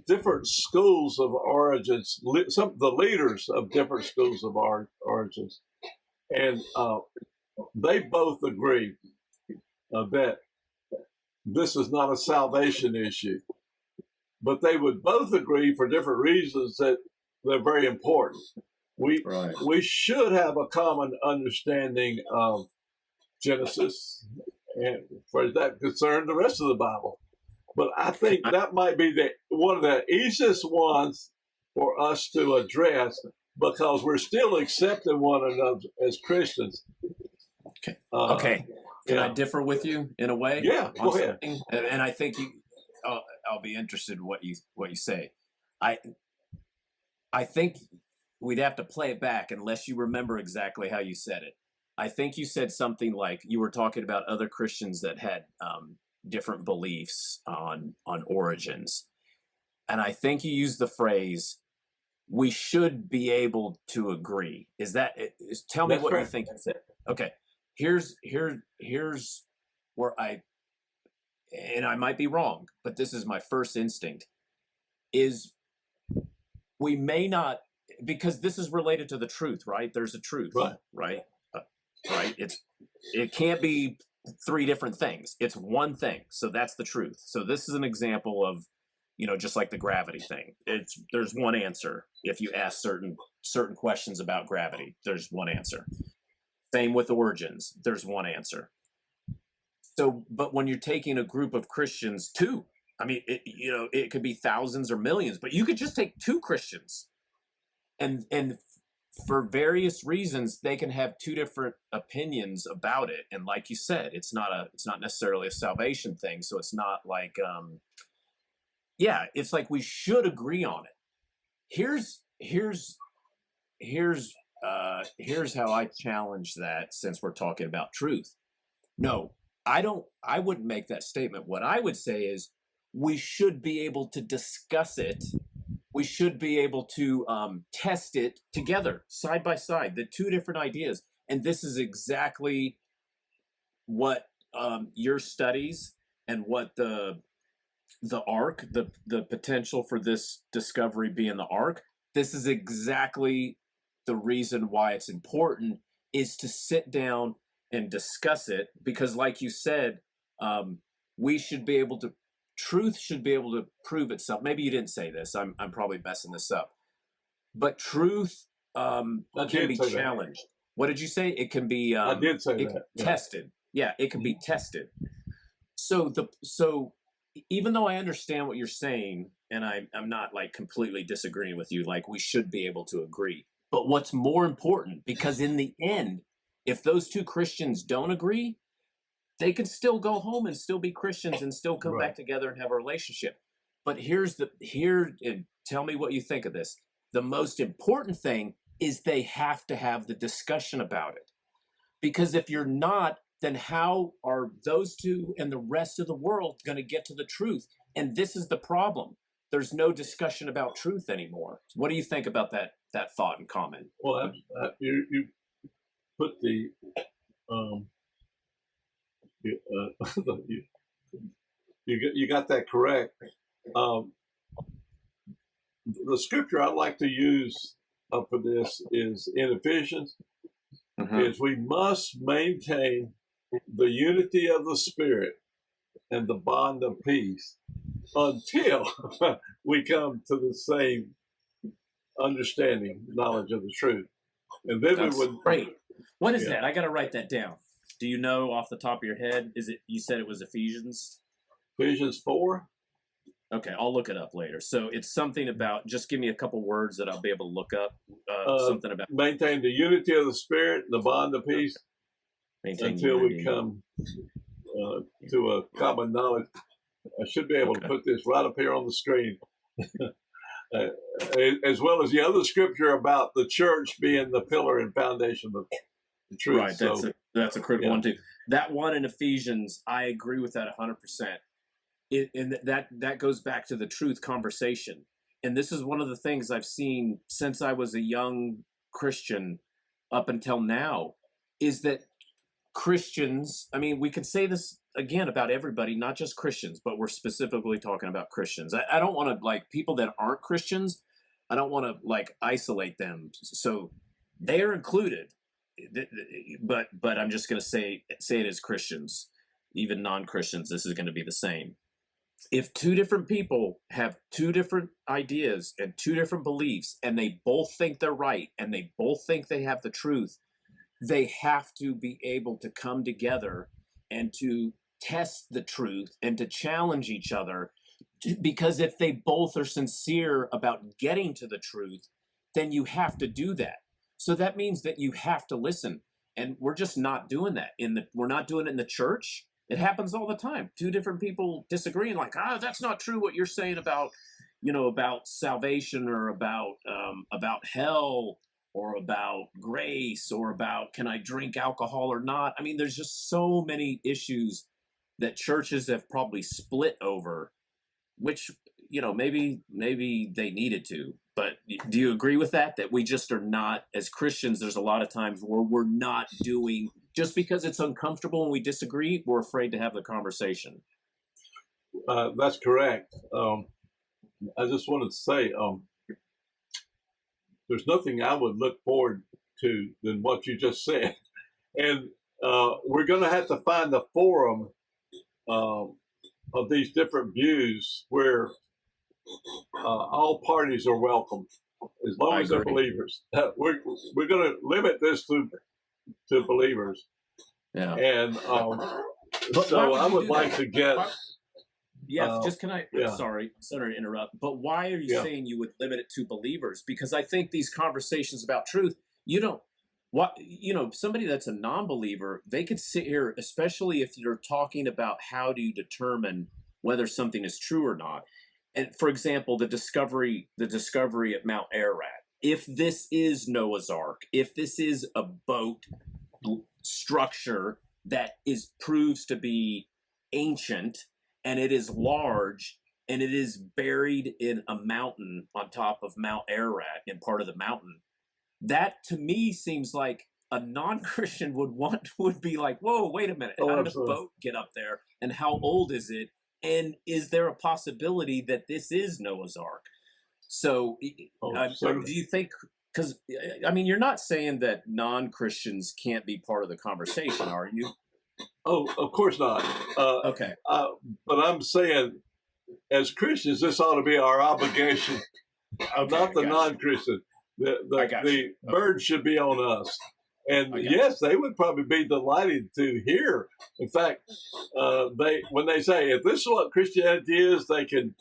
different schools of origins, some of the leaders of different schools of origins, and they both agree that this is not a salvation issue. But they would both agree for different reasons that they're very important. We should have a common understanding of Genesis, and for that concern, the rest of the Bible. But I think that might be one of the easiest ones for us to address because we're still accepting one another as Christians. Okay. Okay. Can I differ with you in a way? Yeah, go ahead. And I think I'll be interested in what you say. I think we'd have to play it back unless you remember exactly how you said it. I think you said something like you were talking about other Christians that had different beliefs on origins, and I think you used the phrase "we should be able to agree." Tell me what you think you said. Okay, here's where and I might be wrong, but this is my first instinct, is we may not, because this is related to the truth, right? There's a truth, right? Right? It can't be three different things. It's one thing. So that's the truth. So this is an example of, just like the gravity thing. There's one answer. If you ask certain questions about gravity, there's one answer. Same with origins. There's one answer. So, but when you're taking a group of Christians, two, I mean, it could be thousands or millions, but you could just take two Christians, and for various reasons, they can have two different opinions about it. And like you said, it's not necessarily a salvation thing. So it's not like, it's like we should agree on it. Here's how I challenge that, since we're talking about truth. No, I wouldn't make that statement. What I would say is we should be able to discuss it. We should be able to test it together, side by side, the two different ideas. And this is exactly what your studies and what the ark, the potential for this discovery being the ark, this is exactly the reason why it's important, is to sit down and discuss it. Because like you said, truth should be able to prove itself. Maybe you didn't say this. I'm probably messing this up. But truth can be challenged. What did you say? It can be I did say that. Tested. Yeah, it can be tested. So even though I understand what you're saying, and I'm not like completely disagreeing with you, like we should be able to agree. But what's more important, because in the end, if those two Christians don't agree, they can still go home and still be Christians and still come Right. back together and have a relationship. But here, and tell me what you think of this. The most important thing is they have to have the discussion about it. Because if you're not, then how are those two and the rest of the world going to get to the truth? And this is the problem. There's no discussion about truth anymore. What do you think about that thought and comment? Well, you put the um, you, you got that correct. Um, the scripture I like to use for this is in Ephesians. Mm-hmm. Is we must maintain the unity of the Spirit and the bond of peace until we come to the same understanding, knowledge of the truth. And then we That's would, great. What is yeah, that? I got to write that down. Do you know off the top of your head? Is it, you said it was Ephesians? Ephesians 4. Okay, I'll look it up later. So it's something about, just give me a couple words that I'll be able to look up. Something about Maintain the unity of the Spirit, the bond of peace, maintain until we unity. come to a common knowledge. I should be able to put this right up here on the screen. As well as the other scripture about the church being the pillar and foundation of the truth. Right, that's a critical one too. That one in Ephesians, I agree with that 100%. And that goes back to the truth conversation. And this is one of the things I've seen since I was a young Christian up until now, is that Christians, I mean, we could say this again about everybody, not just Christians, but we're specifically talking about Christians. I don't want to, like, people that aren't Christians, I don't want to like isolate them. So they are included, but I'm just going to say it as Christians, even non-Christians. This is going to be the same. If two different people have two different ideas and two different beliefs, and they both think they're right and they both think they have the truth, they have to be able to come together and to test the truth and to challenge each other. Because if they both are sincere about getting to the truth, then you have to do that. So that means that you have to listen. And we're just not doing that we're not doing it in the church. It happens all the time. Two different people disagreeing, like, that's not true what you're saying about, about salvation, or about hell, or about grace, or about can I drink alcohol or not. I mean, there's just so many issues that churches have probably split over, which, maybe they needed to. But do you agree with that we just are not, as Christians, there's a lot of times where we're not doing, just because it's uncomfortable and we disagree, we're afraid to have the conversation? That's correct. I just wanted to say there's nothing I would look forward to than what you just said. And we're going to have to find a forum of these different views where all parties are welcome, as long as they're believers. We're going to limit this to believers. Yeah. And so I would like to get. Just can I? Yeah. Sorry to interrupt. But why are you saying you would limit it to believers? Because I think these conversations about truth, somebody that's a non-believer, they could sit here, especially if you're talking about how do you determine whether something is true or not. And for example, the discovery at Mount Ararat. If this is Noah's Ark, if this is a boat structure that proves to be ancient, and it is large, and it is buried in a mountain on top of Mount Ararat, in part of the mountain, that to me seems like a non-Christian would be like, whoa, wait a minute, how did a boat get up there, and how old is it, and is there a possibility that this is Noah's Ark? So do you think, because I mean, you're not saying that non-Christians can't be part of the conversation, are you? Oh, of course not. Okay. But I'm saying, as Christians, this ought to be our obligation, not the non-Christian. The burden should be on us. And I got yes, they would probably be delighted to hear. In fact, when they say if this is what Christianity is, they can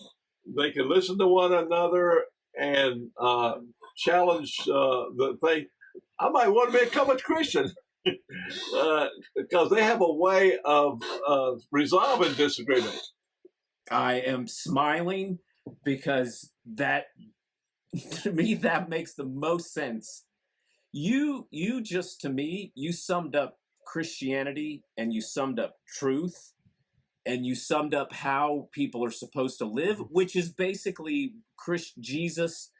listen to one another and challenge the thing. I might want to become a Christian because they have a way of resolving disagreement. I am smiling because that to me that makes the most sense. You just to me you summed up Christianity and you summed up truth and you summed up how people are supposed to live, which is basically Jesus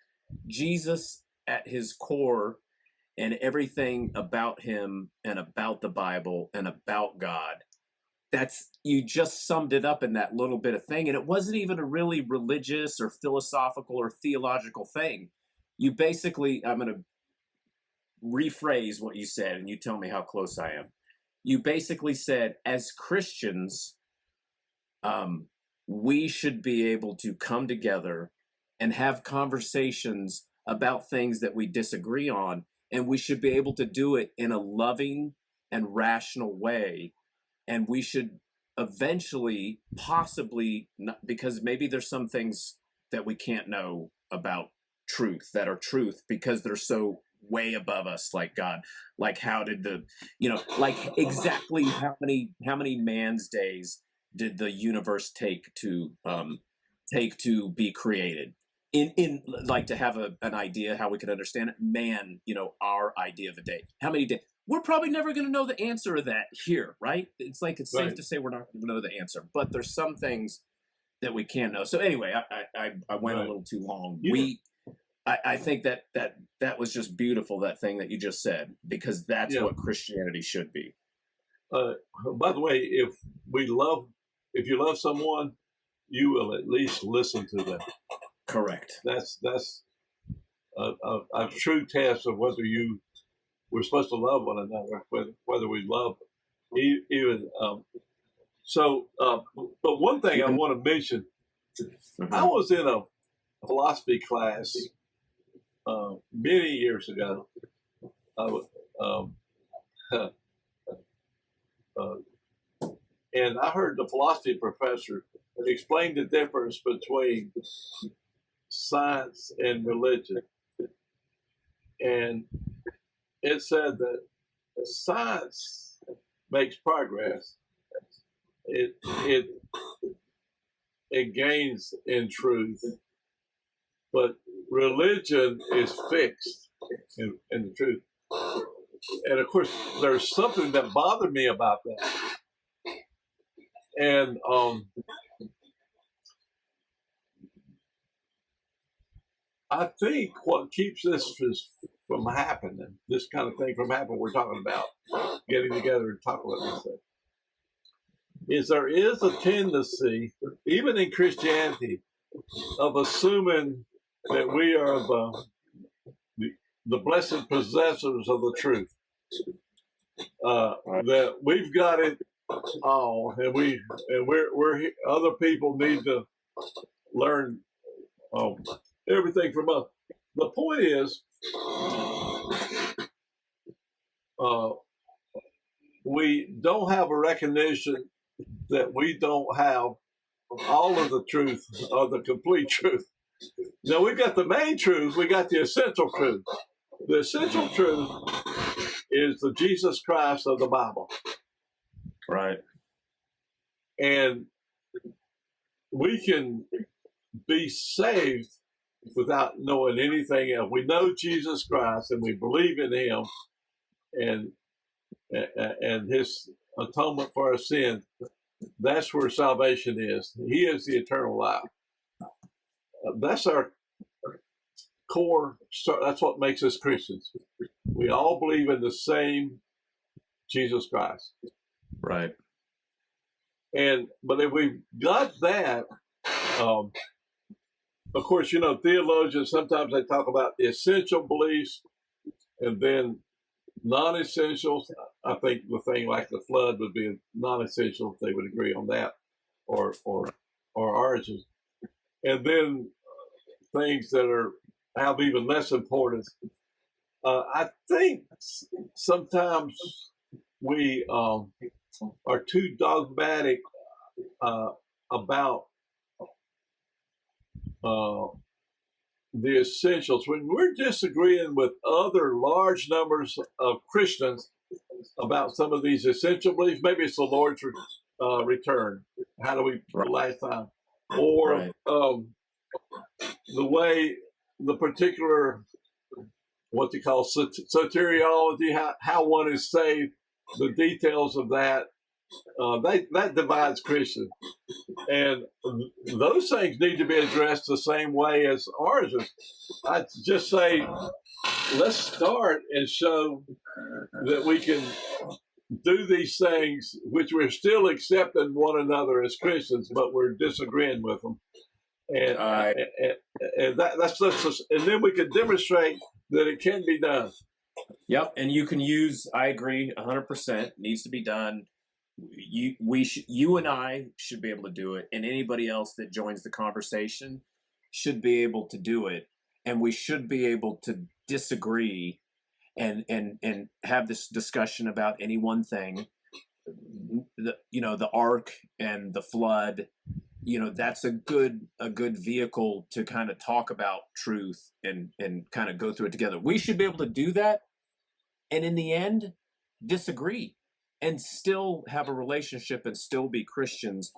at his core and everything about him and about the Bible and about God. That's you just summed it up in that little bit of thing, and it wasn't even a really religious or philosophical or theological thing. You basically, I'm going to rephrase what you said, and you tell me how close I am. You basically said, as Christians, um, we should be able to come together and have conversations about things that we disagree on, and we should be able to do it in a loving and rational way. And we should eventually, possibly, not, because maybe there's some things that we can't know about truth that are truth because they're so way above us, like God. Like how did the, like exactly how many man's days did the universe take to be created? In like to have an idea how we could understand it, man, our idea of a day, how many days? We're probably never going to know the answer of that here, right? It's like it's safe Right. to say we're not going to know the answer, but there's some things that we can know. So anyway, I went a Right. little too long. You know, I think that was just beautiful, that thing that you just said, because that's yeah. what Christianity should be. By the way, if you love someone, you will at least listen to them. Correct. That's a true test of whether we're supposed to love one another, whether we love even. But one thing I Even. want to mention, I Mhm. was in a philosophy class many years ago. I was, um, uh, and I heard the philosophy professor explain the difference between science and religion. And it said that science makes progress. It it gains in truth, but religion is fixed in the truth. And of course, there's something that bothered me about that. And I think what keeps from happening, this kind of thing from happening, we're talking about getting together and talking about this thing, is there is a tendency, even in Christianity, of assuming that we are the blessed possessors of the truth. That we've got it all, and we're other people need to learn everything from us. The point is, uh, we don't have a recognition that we don't have all of the truth or the complete truth. Now we've got the main truth, we got the essential truth. The essential truth is the Jesus Christ of the Bible. Right. And we can be saved without knowing anything else. We know Jesus Christ and we believe in him and his atonement for our sin. That's where salvation is. He is the eternal life. That's our core. That's what makes us Christians. We all believe in the same Jesus Christ. Right. But if we've got that, of course, theologians sometimes they talk about essential beliefs and then non-essentials. I think the thing like the flood would be non-essential if they would agree on that, or origins, and then things that have even less importance. I think sometimes we are too dogmatic about uh, the essentials. When we're disagreeing with other large numbers of Christians about some of these essential beliefs, maybe it's the Lord's return. How do we, the Right. last time? Or Right. the way the particular, what they call soteriology, how one is saved, the details of that, that divides Christians. And those things need to be addressed the same way as ours is. I'd just say, let's start and show that we can do these things, which we're still accepting one another as Christians, but we're disagreeing with them. And, that's just, and then we can demonstrate that it can be done. Yep, and you can use. I agree, 100%. Needs to be done. You and I should be able to do it, and anybody else that joins the conversation should be able to do it, and we should be able to disagree, and have this discussion about any one thing. The ark and the flood. That's a good vehicle to kind of talk about truth and kind of go through it together. We should be able to do that, and in the end, disagree and still have a relationship and still be Christians.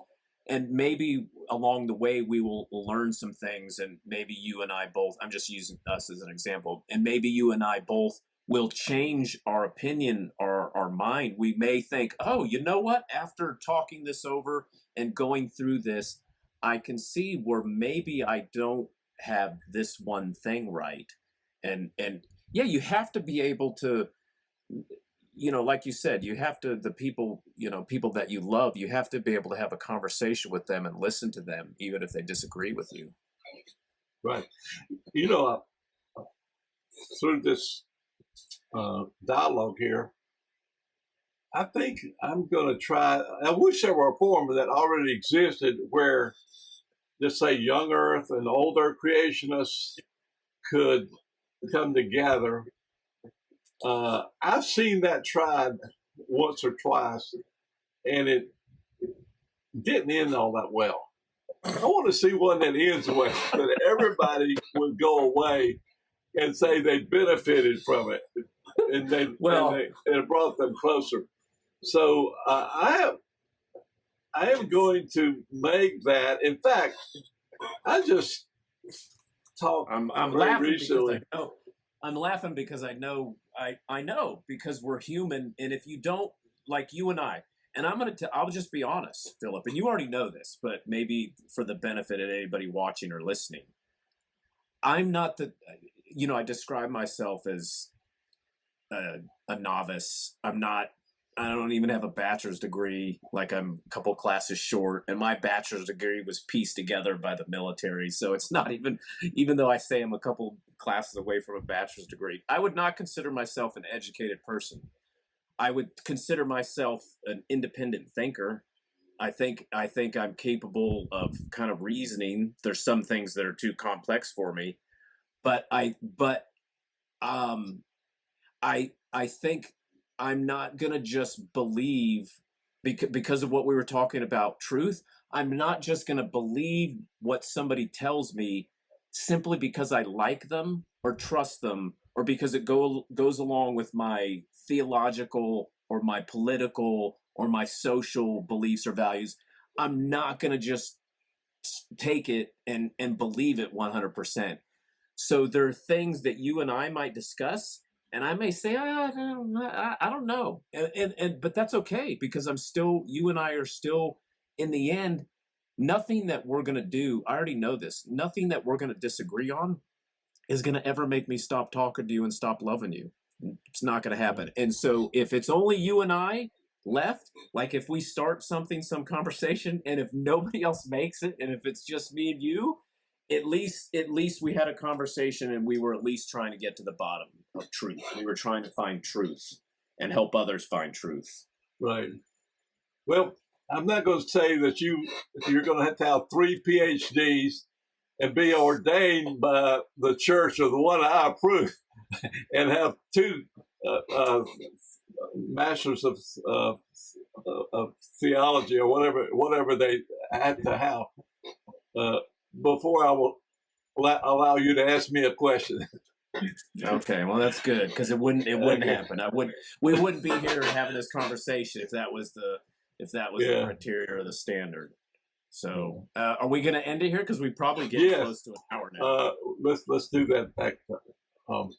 And maybe along the way we will learn some things, and maybe you and I both, I'm just using us as an example, and maybe you and I both will change our opinion or our mind. We may think, oh, you know what, after talking this over and going through this, I can see where maybe I don't have this one thing right. And yeah, you have to be able to, like you said, you have to, the people, people that you love, you have to be able to have a conversation with them and listen to them, even if they disagree with you. Right. Through this dialogue here, I think I'm going to try. I wish there were a forum that already existed where, just say, young Earth and old Earth creationists could come together. I've seen that tried once or twice, and it didn't end all that well. I want to see one that ends well, that everybody would go away and say they benefited from it, and it brought them closer. So I am going to make that. In fact, I just talked. I'm laughing recently. Because I know. I'm laughing because I know. I know, because we're human, and if you don't, like you and I, and I'll just be honest, Philip, and you already know this, but maybe for the benefit of anybody watching or listening, I'm not I describe myself as a novice. I don't even have a bachelor's degree. Like, I'm a couple classes short, and my bachelor's degree was pieced together by the military. So it's not even though I say I'm a couple classes away from a bachelor's degree, I would not consider myself an educated person. I would consider myself an independent thinker. I think I'm capable of kind of reasoning. There's some things that are too complex for me, but I think I'm not going to just believe because of what we were talking about, truth. I'm not just going to believe what somebody tells me simply because I like them or trust them, or because it goes along with my theological or my political or my social beliefs or values. I'm not going to just take it and believe it 100%. So there are things that you and I might discuss, and I may say, I don't know. But that's okay, because you and I are still, in the end, nothing that we're going to do, I already know this, nothing that we're going to disagree on is going to ever make me stop talking to you and stop loving you. It's not going to happen. And so if it's only you and I left, like if we start some conversation, and if nobody else makes it, and if it's just me and you, at least we had a conversation, and we were at least trying to get to the bottom of truth. We were trying to find truth and help others find truth. Right. Well, I'm not going to say that you're going to have 3 PhDs and be ordained by the church or the one I approve. and have two masters of theology or whatever they have to have before I will allow you to ask me a question. Okay, well that's good because it wouldn't Okay. happen. We wouldn't be here having this conversation if that was the Yeah. criteria or the standard. So are we going to end it here because we probably get Yes. close to an hour now? Let's do that back. Um,